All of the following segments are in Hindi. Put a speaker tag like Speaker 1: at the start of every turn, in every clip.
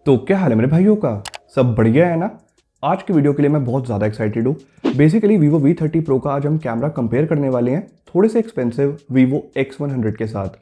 Speaker 1: तो क्या हाल है मेरे भाइयों का। सब बढ़िया है ना। आज की वीडियो के लिए मैं बहुत ज़्यादा एक्साइटेड हूँ। बेसिकली Vivo V30 Pro का आज हम कैमरा कंपेयर करने वाले हैं थोड़े से एक्सपेंसिव Vivo X100 के साथ।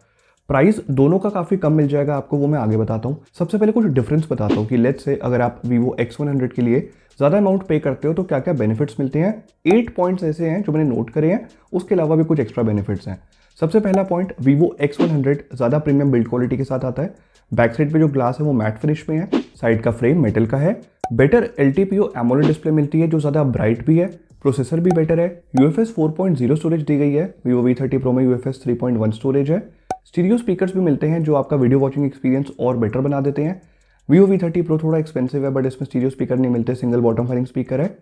Speaker 1: प्राइस दोनों का काफ़ी कम मिल जाएगा आपको, वो मैं आगे बताता हूँ। सबसे पहले कुछ डिफरेंस बताता हूँ कि लेट्स से अगर आप Vivo X100 के लिए ज़्यादा अमाउंट पे करते हो तो क्या क्या बेनिफिट्स मिलते हैं। 8 पॉइंट्स ऐसे हैं जो मैंने नोट करे हैं, उसके अलावा भी कुछ एक्स्ट्रा बेनिफिट्स हैं। सबसे पहला पॉइंट, Vivo X100 ज़्यादा प्रीमियम बिल्ड क्वालिटी के साथ आता है। बैक साइड पे जो ग्लास है वो मैट फिनिश में है, साइड का फ्रेम मेटल का है। बेटर LTPO एमोलेड डिस्प्ले मिलती है जो ज़्यादा ब्राइट भी है। प्रोसेसर भी बेटर है। UFS 4.0 स्टोरेज दी गई है। Vivo V30 Pro में UFS 3.1 स्टोरेज है। स्टीरियो स्पीकर्स भी मिलते हैं जो आपका वीडियो वॉचिंग एक्सपीरियंस और बेटर बना देते हैं। Vivo V30 Pro थोड़ा एक्सपेंसिव है बट इसमें स्टीरियो स्पीकर नहीं मिलते, सिंगल बॉटम फायरिंग स्पीकर है।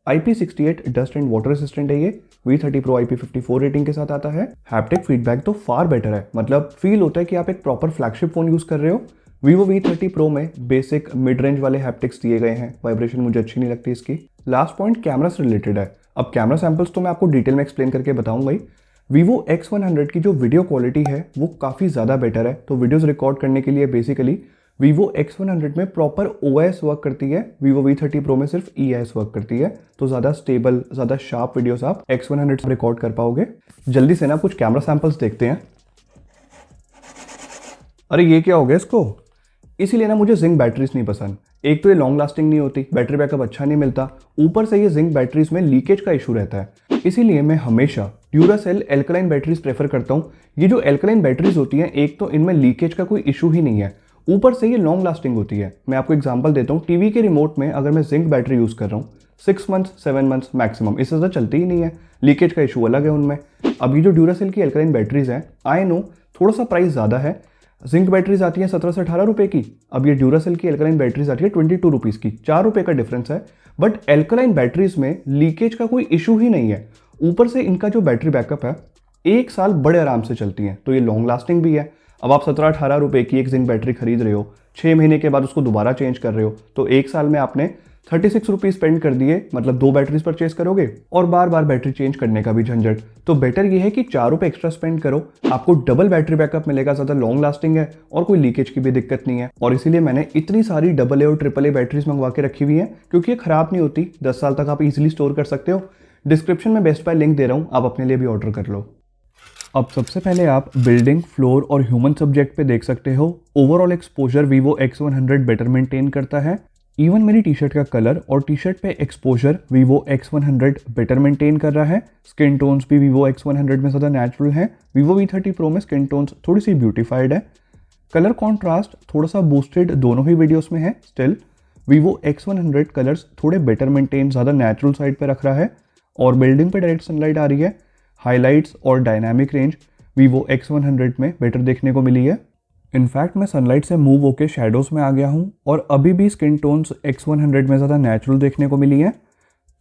Speaker 1: IP68 dust and water resistant है ये। V30 Pro IP54 रेटिंग के साथ आता है। हैप्टिक फीडबैक तो फार बेटर है, मतलब फील होता है कि आप एक प्रॉपर फ्लैगशिप फोन यूज कर रहे हो। Vivo V30 Pro में बेसिक मिड रेंज वाले हैप्टिक्स दिए गए हैं, वाइब्रेशन मुझे अच्छी नहीं लगती इसकी। लास्ट पॉइंट कैमरा से रिलेटेड है। अब कैमरा सैंपल्स तो मैं आपको डिटेल में एक्सप्लेन करके बताऊंगा ही। Vivo X100 की जो वीडियो क्वालिटी है वो काफ़ी ज़्यादा बेटर है, तो वीडियोज़ रिकॉर्ड करने के लिए बेसिकली Vivo X100 में प्रॉपर OIS वर्क करती है। Vivo V30 Pro में सिर्फ EIS वर्क करती है, तो ज़्यादा स्टेबल, ज़्यादा शार्प वीडियोस आप X100 से रिकॉर्ड कर पाओगे। जल्दी से ना कुछ कैमरा सैंपल्स देखते हैं। अरे ये क्या हो गया इसको। इसीलिए ना मुझे जिंक बैटरीज नहीं पसंद। एक तो ये लॉन्ग लास्टिंग नहीं होती, बैटरी बैकअप अच्छा नहीं मिलता, ऊपर से ये जिंक बैटरीज में लीकेज का इशू रहता है। इसीलिए मैं हमेशा ड्यूरासेल एल्कलाइन बैटरीज प्रेफर करता हूँ। ये जो एल्कलाइन बैटरीज होती हैं, एक तो इनमें लीकेज का कोई इशू ही नहीं है, ऊपर से ये लॉन्ग लास्टिंग होती है। मैं आपको एग्जांपल देता हूँ, टीवी के रिमोट में अगर मैं जिंक बैटरी यूज कर रहा हूँ 6 मंथ्स 7 मंथ्स मैक्सिमम, इससे ज़्यादा चलती ही नहीं है। लीकेज का इशू अलग है उनमें। अब ये जो ड्यूरासेल की एल्कलाइन बैटरीज हैं, आई नो थोड़ा सा प्राइस ज़्यादा है। जिंक बैटरीज आती हैं 17 से 18 रुपए की, अब ये ड्यूरासेल की एल्कलाइन बैटरीज आती है 22 रुपीज़ की, 4 रुपए का डिफरेंस है। बट एल्कलाइन बैटरीज में लीकेज का कोई इशू ही नहीं है। ऊपर से इनका जो बैटरी बैकअप है 1 साल बड़े आराम से चलती हैं, तो ये लॉन्ग लास्टिंग भी है। अब आप 17-18 रुपए की एक जिंक बैटरी खरीद रहे हो, 6 महीने के बाद उसको दोबारा चेंज कर रहे हो, तो 1 साल में आपने 36 रुपीज स्पेंड कर दिए, मतलब 2 बैटरीज परचेज करोगे और बार बार बैटरी चेंज करने का भी झंझट। तो बेटर ये है कि 4 रुपए एक्स्ट्रा स्पेंड करो, आपको डबल बैटरी बैकअप मिलेगा, ज़्यादा लॉन्ग लास्टिंग है और कोई लीकेज की भी दिक्कत नहीं है। और इसीलिए मैंने इतनी सारी AA और AAA बैटरीज मंगवा के रखी हुई है, क्योंकि ये खराब नहीं होती, 10 साल तक आप इजिली स्टोर कर सकते हो। डिस्क्रिप्शन में बेस्ट बाय लिंक दे रहा हूँ, आप अपने लिए भी ऑर्डर कर लो। अब सबसे पहले आप बिल्डिंग, फ्लोर और ह्यूमन सब्जेक्ट पे देख सकते हो। Overall exposure Vivo X100 better maintain करता है। इवन मेरी टी शर्ट का कलर और टी शर्ट पे exposure Vivo X100 better maintain कर रहा है। स्किन टोन्स भी Vivo X100 में ज़्यादा नेचुरल है। Vivo V30 Pro में स्किन टोन्स थोड़ी सी ब्यूटीफाइड है। कलर कॉन्ट्रास्ट थोड़ा सा बूस्टेड दोनों ही वीडियोस में है। स्टिल Vivo X100 कलर्स थोड़े बेटर मेंटेन, ज़्यादा नेचुरल साइड पे रख रहा है। और बिल्डिंग पे डायरेक्ट सनलाइट आ रही है। हाइलाइट्स और डायनामिक रेंज Vivo X100 में बेटर देखने को मिली है। इनफैक्ट मैं सनलाइट से मूव होकर शेडोज में आ गया हूँ और अभी भी स्किन टोन्स X100 में ज़्यादा नेचुरल देखने को मिली है।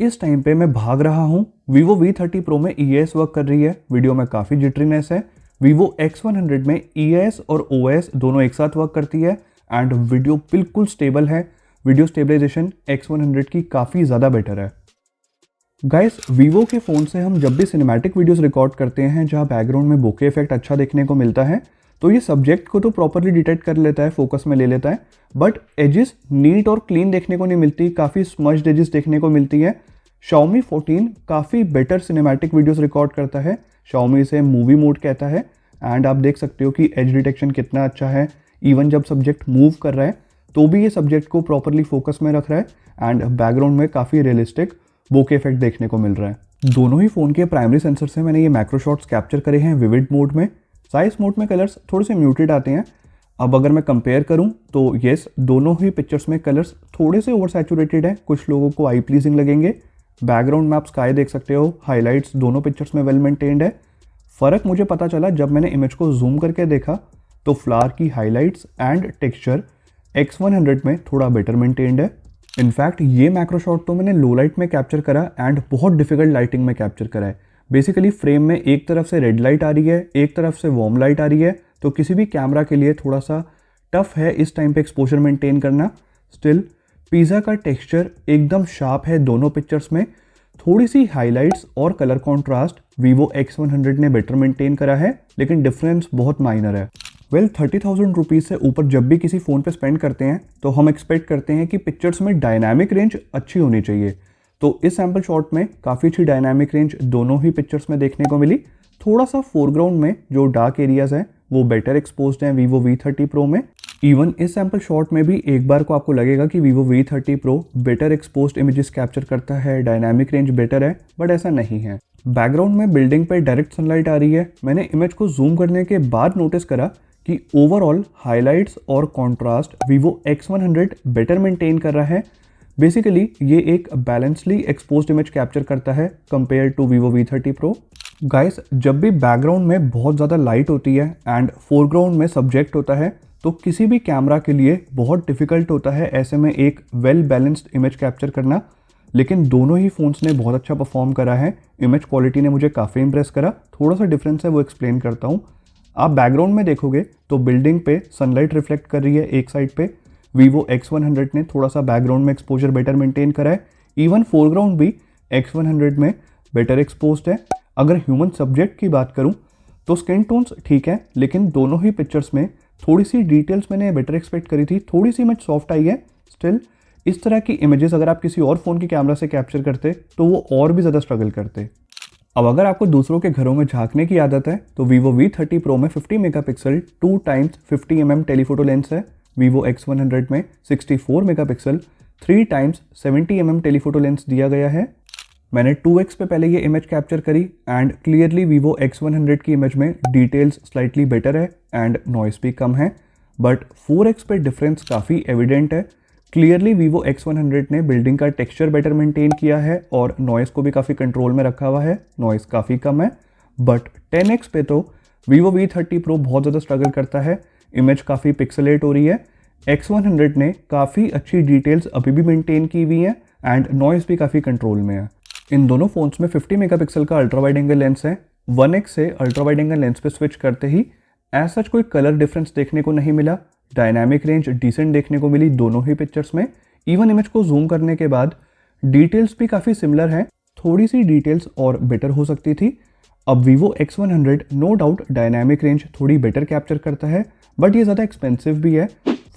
Speaker 1: इस टाइम पे मैं भाग रहा हूँ। Vivo V30 Pro में EIS वर्क कर रही है, वीडियो में काफ़ी जिटरीनेस है। Vivo X100 में EIS और OIS दोनों एक साथ वर्क करती है एंड वीडियो बिल्कुल स्टेबल है। वीडियो स्टेबलाइजेशन X100 की काफ़ी ज़्यादा बेटर है। गाइस, Vivo के फ़ोन से हम जब भी सिनेमैटिक वीडियोस रिकॉर्ड करते हैं जहाँ बैकग्राउंड में बोके इफेक्ट अच्छा देखने को मिलता है, तो ये सब्जेक्ट को तो प्रॉपरली डिटेक्ट कर लेता है, फोकस में ले लेता है, बट एजेस नीट और क्लीन देखने को नहीं मिलती, काफ़ी स्मज्ड एजेस देखने को मिलती है। Xiaomi 14 काफ़ी बेटर सिनेमैटिक वीडियोस रिकॉर्ड करता है। Xiaomi इसे मूवी मोड कहता है एंड आप देख सकते हो कि एज डिटेक्शन कितना अच्छा है। इवन जब सब्जेक्ट मूव कर रहा है तो भी ये सब्जेक्ट को प्रॉपरली फोकस में रख रहा है एंड बैकग्राउंड में काफ़ी रियलिस्टिक बोके इफेक्ट देखने को मिल रहा है। दोनों ही फ़ोन के प्राइमरी सेंसर से मैंने ये मैक्रो शॉट्स कैप्चर करे हैं विविड मोड में। साइज मोड में कलर्स थोड़े से म्यूटेड आते हैं। अब अगर मैं कंपेयर करूं तो येस, दोनों ही पिक्चर्स में कलर्स थोड़े से ओवर सैचुरेटेड है, कुछ लोगों को आई प्लीजिंग लगेंगे। बैकग्राउंड में आप स्काई देख सकते हो, हाईलाइट्स दोनों पिक्चर्स में वेल मेंटेन्ड है। फ़र्क मुझे पता चला जब मैंने इमेज को जूम करके देखा तो फ्लावर की हाईलाइट्स एंड टेक्स्चर X100 में थोड़ा बेटर मेंटेन्ड है। इनफैक्ट ये मैक्रो शॉट तो मैंने लो लाइट में कैप्चर करा एंड बहुत डिफिकल्ट लाइटिंग में कैप्चर करा है। बेसिकली फ्रेम में एक तरफ से रेड लाइट आ रही है, एक तरफ से वार्म लाइट आ रही है, तो किसी भी कैमरा के लिए थोड़ा सा टफ है इस टाइम पे एक्सपोजर मेंटेन करना। स्टिल पिज़्ज़ा का टेक्सचर एकदम शार्प है दोनों पिक्चर्स में। थोड़ी सी हाइलाइट्स और कलर कॉन्ट्रास्ट Vivo X100 ने बेटर मेंटेन करा है, लेकिन डिफरेंस बहुत माइनर है। वेल 30,000 रुपीज़ से ऊपर जब भी किसी फ़ोन पे स्पेंड करते हैं तो हम एक्सपेक्ट करते हैं कि पिक्चर्स में डायनामिक रेंज अच्छी होनी चाहिए। तो इस सैम्पल शॉट में काफ़ी अच्छी डायनामिक रेंज दोनों ही पिक्चर्स में देखने को मिली। थोड़ा सा फोरग्राउंड में जो डार्क एरियाज़ हैं वो बेटर एक्सपोज्ड हैं वीवो V30 Pro में। इवन इस सैम्पल शॉट में भी एक बार को आपको लगेगा कि Vivo V30 Pro better exposed images capture करता है, डायनामिक रेंज बेटर है, बट ऐसा नहीं है। बैकग्राउंड में बिल्डिंग पे डायरेक्ट सनलाइट आ रही है। मैंने इमेज को जूम करने के बाद नोटिस करा कि ओवरऑल हाइलाइट्स और contrast Vivo X100 better maintain कर रहा है। बेसिकली ये एक बैलेंसली एक्सपोज्ड इमेज कैप्चर करता है compare to Vivo V30 Pro। Guys, जब भी बैकग्राउंड में बहुत ज़्यादा लाइट होती है एंड फोरग्राउंड में सब्जेक्ट होता है तो किसी भी कैमरा के लिए बहुत डिफिकल्ट होता है ऐसे में एक वेल बैलेंस्ड इमेज कैप्चर करना। लेकिन दोनों ही फ़ोन्स ने बहुत अच्छा परफॉर्म करा है। इमेज क्वालिटी ने मुझे काफ़ी इंप्रेस करा। थोड़ा सा डिफरेंस है वो एक्सप्लेन करता हूँ। आप बैकग्राउंड में देखोगे तो बिल्डिंग पे सनलाइट रिफ्लेक्ट कर रही है एक साइड पे। वीवो X100 ने थोड़ा सा बैकग्राउंड में एक्सपोजर बेटर मेंटेन करा है। इवन फोरग्राउंड भी X100 में बेटर एक्सपोज्ड है। अगर ह्यूमन सब्जेक्ट की बात करूं तो स्किन टोन्स ठीक है, लेकिन दोनों ही पिक्चर्स में थोड़ी सी डिटेल्स मैंने बेटर एक्सपेक्ट करी थी। थोड़ी सी इमेज सॉफ्ट आई है। स्टिल इस तरह की इमेजेस अगर आप किसी और फ़ोन की कैमरा से कैप्चर करते तो वो और भी ज़्यादा स्ट्रगल करते। अब अगर आपको दूसरों के घरों में झांकने की आदत है तो वीवो V30 Pro में 50 megapixel 2x50 mm telephoto lens है। वीवो X100 में 64 megapixel 3x70 mm telephoto lens दिया गया है। मैंने 2x पे पहले ये इमेज कैप्चर करी एंड क्लियरली वीवो X100 की इमेज में डिटेल्स स्लाइटली बेटर है एंड नॉइस भी कम है, बट 4x पे डिफरेंस काफ़ी एविडेंट है। क्लियरली वीवो X100 ने बिल्डिंग का टेक्सचर बेटर मेंटेन किया है और नॉइस को भी काफ़ी कंट्रोल में रखा हुआ है। नॉइस काफ़ी कम है, बट 10x पे तो वीवो V30 Pro बहुत ज़्यादा स्ट्रगल करता है। इमेज काफ़ी पिक्सलेट हो रही है। X100 ने काफ़ी अच्छी डिटेल्स अभी भी मेंटेन की हुई है एंड नॉइस भी काफ़ी कंट्रोल में है। इन दोनों फ़ोन्स में 50 मेगापिक्सल का अल्ट्रा वाइड एंगल लेंस है। 1x से अल्ट्रा वाइड एंगल लेंस पे स्विच करते ही एज सच कोई कलर डिफरेंस देखने को नहीं मिला। डायनामिक रेंज डिसेंट देखने को मिली दोनों ही पिक्चर्स में। इवन इमेज को जूम करने के बाद डिटेल्स भी काफ़ी सिमिलर हैं। थोड़ी सी डिटेल्स और बेटर हो सकती थी। अब Vivo X100 no doubt dynamic range थोड़ी बेटर कैप्चर करता है, बट ये ज़्यादा एक्सपेंसिव भी है।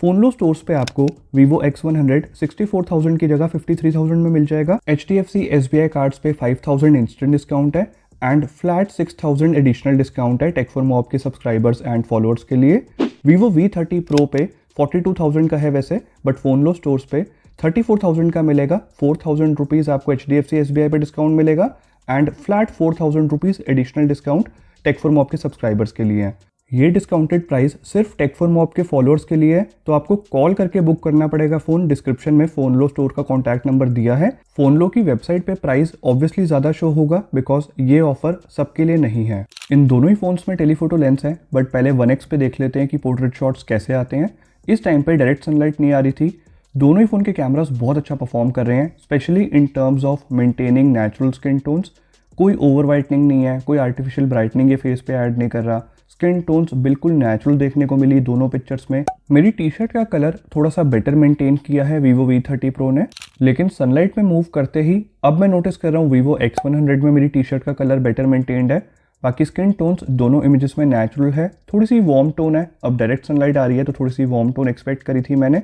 Speaker 1: फोनलो स्टोर्स पे आपको वीवो X100 64,000 की जगह 53,000 में मिल जाएगा। HDFC SBI कार्ड्स पे 5,000 इंस्टेंट डिस्काउंट है एंड फ्लैट 6,000 एडिशनल डिस्काउंट है टेक फॉर मॉब के सब्सक्राइबर्स एंड फॉलोअर्स के लिए। वीवो V30 Pro पे 42,000 का है वैसे, बट फोनलो स्टोर्स पे 34,000 का मिलेगा। 4,000 रुपीज़ आपको HDFC SBI पे डिस्काउंट मिलेगा and flat 4,000 rupees additional discount tech for mob के सब्सक्राइबर्स के लिए है। ये डिस्काउंटेड प्राइस सिर्फ टेक फॉर मॉब के फॉलोअर्स के लिए है, तो आपको कॉल करके बुक करना पड़ेगा फ़ोन। डिस्क्रिप्शन में फोनलो स्टोर का कॉन्टैक्ट नंबर दिया है। फोनलो की वेबसाइट पे प्राइस ऑब्वियसली ज़्यादा शो होगा बिकॉज ये ऑफर सबके लिए नहीं है। इन दोनों ही फ़ोन्स में टेलीफोटो लेंस है, बट पहले 1x पे देख लेते हैं कि पोर्ट्रेट शॉट्स कैसे आते हैं। इस टाइम पे डायरेक्ट सनलाइट नहीं आ रही थी। दोनों ही फ़ोन के कैमरास बहुत अच्छा परफॉर्म कर रहे हैं, specially in terms of maintaining natural skin tones. कोई ओवर वाइटनिंग नहीं है, कोई आर्टिफिशियल ब्राइटनिंग ये फेस पे ऐड नहीं कर रहा। स्किन टोन्स बिल्कुल नेचुरल देखने को मिली दोनों पिक्चर्स में। मेरी टी शर्ट का कलर थोड़ा सा बेटर मेंटेन किया है वीवो V30 Pro ने, लेकिन सनलाइट में मूव करते ही अब मैं नोटिस कर रहा हूँ वीवो X100 में मेरी टी शर्ट का कलर बेटर मेंटेन्ड है। बाकी स्किन टोन्स दोनों इमेजेस में नेचुरल है, थोड़ी सी वार्म टोन है। अब डायरेक्ट सनलाइट आ रही है तो थोड़ी सी वार्म टोन एक्सपेक्ट करी थी मैंने।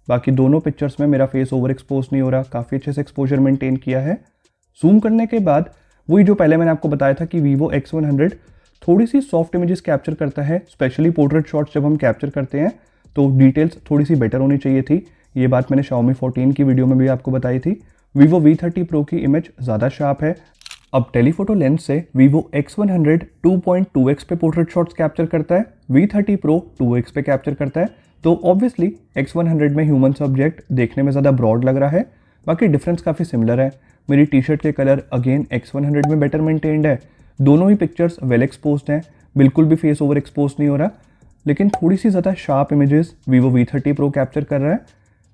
Speaker 1: बाकी दोनों पिक्चर्स में मेरा फेस ओवर एक्सपोज नहीं हो रहा, काफ़ी अच्छे से एक्सपोजर मेंटेन किया है। जूम करने के बाद वही जो पहले मैंने आपको बताया था कि वीवो X100 थोड़ी सी सॉफ्ट इमेजेस कैप्चर करता है, स्पेशली पोर्ट्रेट शॉट्स जब हम कैप्चर करते हैं तो डिटेल्स थोड़ी सी बेटर होनी चाहिए थी। ये बात मैंने Xiaomi 14 की वीडियो में भी आपको बताई थी। वीवो V30 Pro की इमेज ज़्यादा शार्प है। अब टेलीफोटो लेंस से वीवो X100 2.2x पे पोर्ट्रेट शॉट्स कैप्चर करता है, V30 Pro 2x पे कैप्चर करता है। तो ऑब्वियसली X100 में ह्यूमन सब्जेक्ट देखने में ज़्यादा ब्रॉड लग रहा है। बाकी डिफरेंस काफ़ी सिमिलर है। मेरी टी शर्ट के कलर अगेन X100 में बेटर मेंटेन्ड है। दोनों ही पिक्चर्स वेल एक्सपोज्ड हैं, बिल्कुल भी फेस ओवर एक्सपोज नहीं हो रहा, लेकिन थोड़ी सी ज़्यादा sharp images Vivo V30 Pro capture कर रहा है।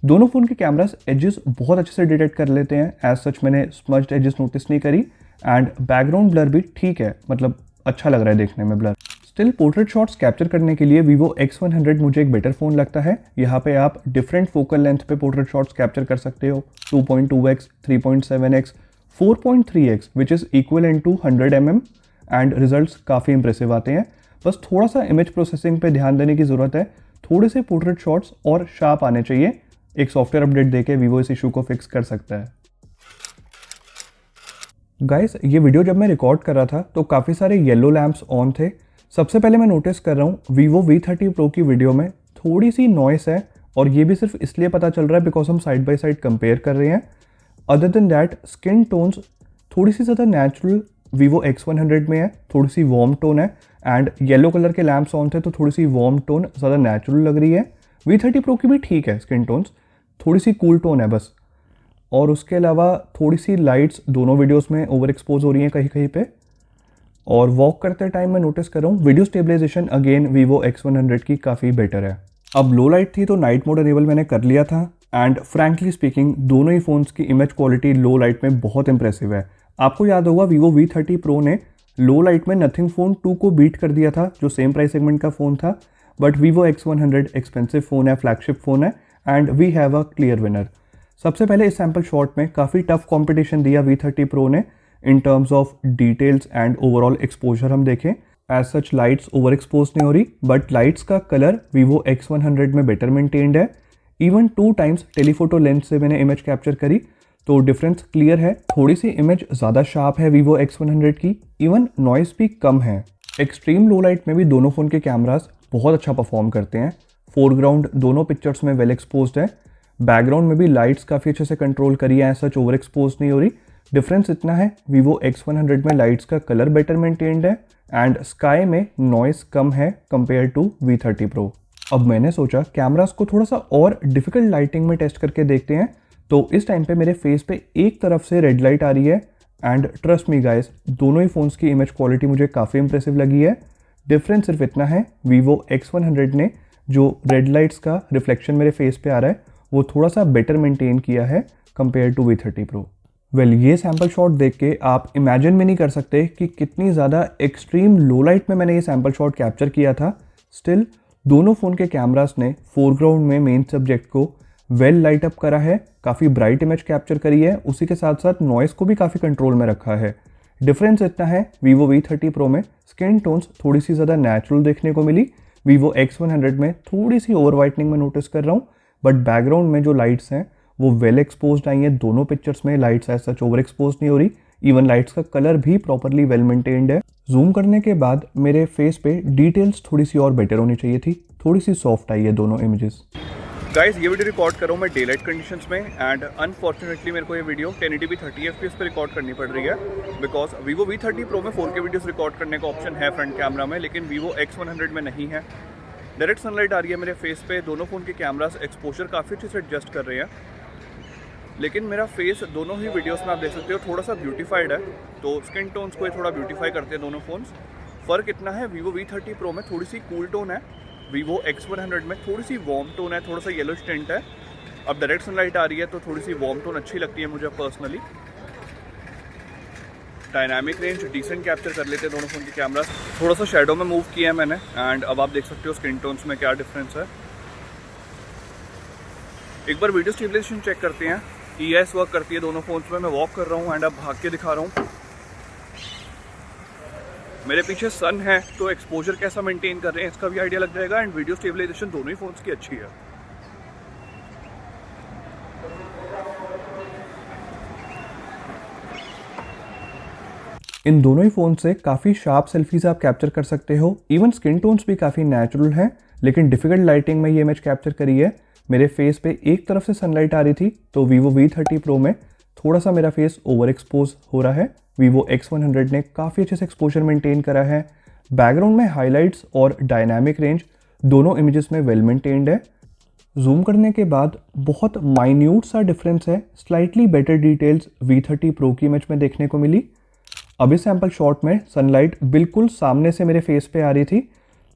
Speaker 1: दोनों फ़ोन के कैमरास एजेस बहुत अच्छे से डिटेक्ट कर लेते हैं। एज सच मैंने स्मज्ड एजेस नोटिस नहीं करी एंड बैकग्राउंड ब्लर भी ठीक है, मतलब अच्छा लग रहा है देखने में blur. Still portrait shots capture करने के लिए वीवो X100 मुझे एक बेटर फ़ोन लगता है। यहाँ पे आप डिफरेंट फोकल लेंथ पे पोर्ट्रेट शॉट्स कैप्चर कर सकते हो, 2.2x, 3.7x, 4.3x which is equal to 100 mm and results काफ़ी इंप्रेसिव आते हैं। बस थोड़ा सा इमेज प्रोसेसिंग पे ध्यान देने की ज़रूरत है, थोड़े से पोर्ट्रेट शॉट्स और शार्प आने चाहिए। एक सॉफ्टवेयर अपडेट देके वीवो इस इशू को फिक्स कर सकता है। गाइस, ये वीडियो जब मैं रिकॉर्ड कर रहा था तो काफ़ी सारे येलो लैंप्स ऑन थे। सबसे पहले मैं नोटिस कर रहा हूँ वीवो V30 Pro की वीडियो में थोड़ी सी नॉइस है, और ये भी सिर्फ इसलिए पता चल रहा है बिकॉज हम साइड बाय साइड कंपेयर कर रहे हैं। Other than that skin tones थोड़ी सी ज़्यादा नेचुरल वीवो X100 में है, थोड़ी सी वार्म टोन है, एंड येलो कलर के लैंप्स ऑन थे तो थोड़ी सी वार्म टोन ज़्यादा नेचुरल लग रही है। V30 Pro की भी ठीक है स्किन टोन्स, थोड़ी सी कूल टोन है बस। और उसके अलावा थोड़ी सी लाइट्स दोनों वीडियोस में ओवर एक्सपोज हो रही हैं कहीं कहीं पे। और वॉक करते टाइम मैं नोटिस कर रहा हूँ video stabilization again Vivo X100 की काफ़ी बेटर है। अब लो लाइट थी तो नाइट मोड अनेबल मैंने कर लिया था, एंड फ्रैंकली स्पीकिंग दोनों ही फ़ोन्स की इमेज क्वालिटी लो लाइट में बहुत इंप्रेसिव है। आपको याद होगा वीवो V30 Pro ने लो लाइट में नथिंग फ़ोन 2 को बीट कर दिया था, जो सेम प्राइस सेगमेंट का फ़ोन था। But Vivo X100 expensive phone है, फ्लैगशिप फ़ोन है, and we have a clear winner. सबसे पहले इस सैम्पल शॉट में काफ़ी टफ कंपटीशन दिया V30 Pro ने in terms of details and overall exposure. हम देखें as such lights over expose नहीं हो रही, बट लाइट्स का कलर वीवो X100 में बेटर मेंटेन्ड है। इवन 2 टाइम्स टेलीफोटो लेंस से मैंने इमेज कैप्चर करी तो डिफरेंस क्लियर है। थोड़ी सी इमेज ज़्यादा शार्प है वीवो X100 की, इवन नॉइस भी कम है। एक्सट्रीम लो लाइट में भी दोनों फ़ोन के कैमरास बहुत अच्छा परफॉर्म करते हैं। फोरग्राउंड दोनों पिक्चर्स में वेल एक्सपोज्ड है, बैकग्राउंड में भी लाइट्स काफ़ी अच्छे से कंट्रोल करी है, सच ओवर एक्सपोज नहीं हो रही। डिफरेंस इतना है वीवो X100 में लाइट्स का कलर बेटर मेंटेन्ड है, एंड स्काई में नॉइस कम है कंपेयर टू V30 Pro। अब मैंने सोचा कैमरास को थोड़ा सा और डिफिकल्ट लाइटिंग में टेस्ट करके देखते हैं, तो इस टाइम पे मेरे फेस पे एक तरफ से रेड लाइट आ रही है, एंड ट्रस्ट मी गाइस दोनों ही फ़ोन्स की इमेज क्वालिटी मुझे काफ़ी इंप्रेसिव लगी है। डिफरेंस सिर्फ इतना है वीवो X100 ने जो रेड लाइट्स का रिफ्लेक्शन मेरे फेस पे आ रहा है वो थोड़ा सा बेटर मेंटेन किया है compare to V30 Pro। Well, ये सैम्पल शॉट देख के आप इमेजिन भी नहीं कर सकते कि कितनी ज़्यादा एक्सट्रीम लो लाइट में मैंने ये सैम्पल शॉट कैप्चर किया था। स्टिल दोनों फ़ोन के कैमरास ने फोरग्राउंड में मेन सब्जेक्ट को वेल लाइट अप करा है, काफ़ी ब्राइट इमेज कैप्चर करी है, उसी के साथ साथ नॉइस को भी काफ़ी कंट्रोल में रखा है। डिफरेंस इतना है वीवो V30 Pro में स्किन टोन्स थोड़ी सी ज़्यादा नेचुरल देखने को मिली, वीवो X100 में थोड़ी सी ओवर वाइटनिंग में नोटिस कर रहा हूँ, बट बैकग्राउंड में जो लाइट्स हैं वो वेल एक्सपोज्ड आई हैं। दोनों पिक्चर्स में lights as such over expose नहीं हो रही, इवन लाइट्स का कलर भी प्रॉपरली वेल मेंटेन्ड है। जूम करने के बाद मेरे फेस पे डिटेल्स थोड़ी सी और बेटर होनी चाहिए थी, थोड़ी सी सॉफ्ट आई है दोनों इमेजेस। गाइस, ये वीडियो रिकॉर्ड कर रहा हूँ मैं डे लाइट कंडीशंस में, एंड अनफॉर्चुनेटली मेरे को ये वीडियो 1080p 30 fps पे रिकॉर्ड करनी पड़ रही है, बिकॉज वीवो V30 Pro में 4K वीडियोस रिकॉर्ड करने का ऑप्शन है फ्रंट कैमरा में, लेकिन वीवो X100 में नहीं है। डायरेक्ट सनलाइट आ रही है मेरे फेस पे, दोनों फ़ोन के कैमरास एक्सपोजर काफ़ी अच्छे से एडजस्ट कर रहे हैं, लेकिन मेरा फेस दोनों ही वीडियोस में आप देख सकते हो थोड़ा सा ब्यूटीफाइड है, तो स्किन टोन्स को थोड़ा ब्यूटीफाई करते हैं दोनों फ़ोन्स। फ़र्क इतना है वीवो V30 Pro में थोड़ी सी कूल टोन है, वीवो X100 में थोड़ी सी वार्म टोन है, थोड़ा सा येलो टिंट है। अब डायरेक्ट सनलाइट आ रही है तो थोड़ी सी वार्म टोन अच्छी लगती है मुझे personally. Dynamic range decent capture कर लेते हैं दोनों फ़ोन के कैमरा। थोड़ा सा शेडो में मूव किया है मैंने, एंड अब आप देख सकते हो स्किन टोन्स में क्या डिफरेंस है। एक बार वीडियो स्टेबलाइजेशन चेक करते हैं, ES वर्क करती है दोनों फ़ोन्स में। मैं वॉक कर रहा हूँ एंड अब भाग के दिखा रहा हूँ। मेरे पीछे सन है तो एक्सपोजर कैसा मेंटेन कर रहे हैं इसका भी आइडिया लग जाएगा, एंड वीडियो स्टेबलाइजेशन दोनों ही फ़ोन्स की अच्छी है। इन दोनों ही फ़ोन से काफ़ी शार्प सेल्फीज आप कैप्चर कर सकते हो, इवन स्किन टोन्स भी काफ़ी नेचुरल हैं, लेकिन डिफिकल्ट लाइटिंग में ये इमेज कैप्चर करी है। मेरे फेस पे एक तरफ से सनलाइट आ रही थी, तो वीवो V30 Pro में थोड़ा सा मेरा फेस ओवर एक्सपोज हो रहा है। वीवो X100 ने काफ़ी अच्छे से एक्सपोजर मेंटेन करा है। बैकग्राउंड में हाईलाइट्स और डायनामिक रेंज दोनों इमेजेस में वेल मेंटेन्ड है। जूम करने के बाद बहुत माइन्यूट सा डिफरेंस है, slightly better details V30 Pro की इमेज में देखने को मिली। अभी सैम्पल शॉट में सनलाइट बिल्कुल सामने से मेरे फेस पे आ रही थी,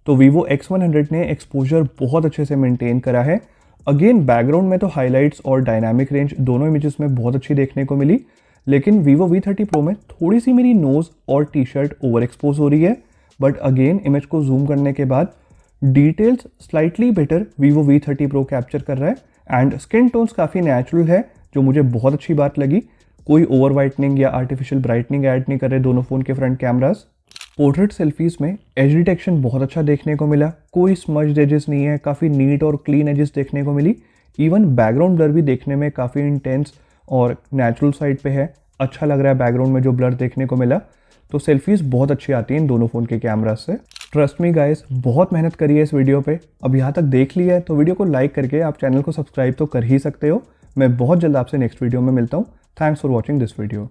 Speaker 1: तो वीवो X100 ने एक्सपोजर बहुत अच्छे से मेंटेन करा है। अगेन बैकग्राउंड में तो हाइलाइट्स और डायनामिक रेंज दोनों इमेजेस में बहुत अच्छी देखने को मिली, लेकिन वीवो V30 Pro में थोड़ी सी मेरी नोज़ और टी शर्ट ओवर एक्सपोज हो रही है। बट अगेन इमेज को जूम करने के बाद details slightly better Vivo V30 Pro capture कर रहा है, एंड स्किन टोन्स काफ़ी नेचुरल है, जो मुझे बहुत अच्छी बात लगी। कोई ओवर वाइटनिंग या आर्टिफिशियल ब्राइटनिंग ऐड नहीं कर रहे दोनों फ़ोन के फ्रंट कैमरास। पोर्ट्रेट सेल्फीज़ में एज डिटेक्शन बहुत अच्छा देखने को मिला, कोई स्मज्ड एजेस नहीं है, काफ़ी नीट और क्लीन एजेस देखने को मिली। इवन बैकग्राउंड ब्लर भी देखने में काफ़ी इंटेंस और नेचुरल साइड पे है, अच्छा लग रहा है बैकग्राउंड में जो ब्लर देखने को मिला। तो सेल्फीज़ बहुत अच्छी आती हैं इन दोनों फ़ोन के कैमरा से। ट्रस्ट मी गाइस, बहुत मेहनत करी है इस वीडियो पे। अब यहाँ तक देख लिया है तो वीडियो को लाइक करके आप चैनल को सब्सक्राइब तो कर ही सकते हो। मैं बहुत जल्द आपसे नेक्स्ट वीडियो में मिलता हूँ। Thanks for watching this video.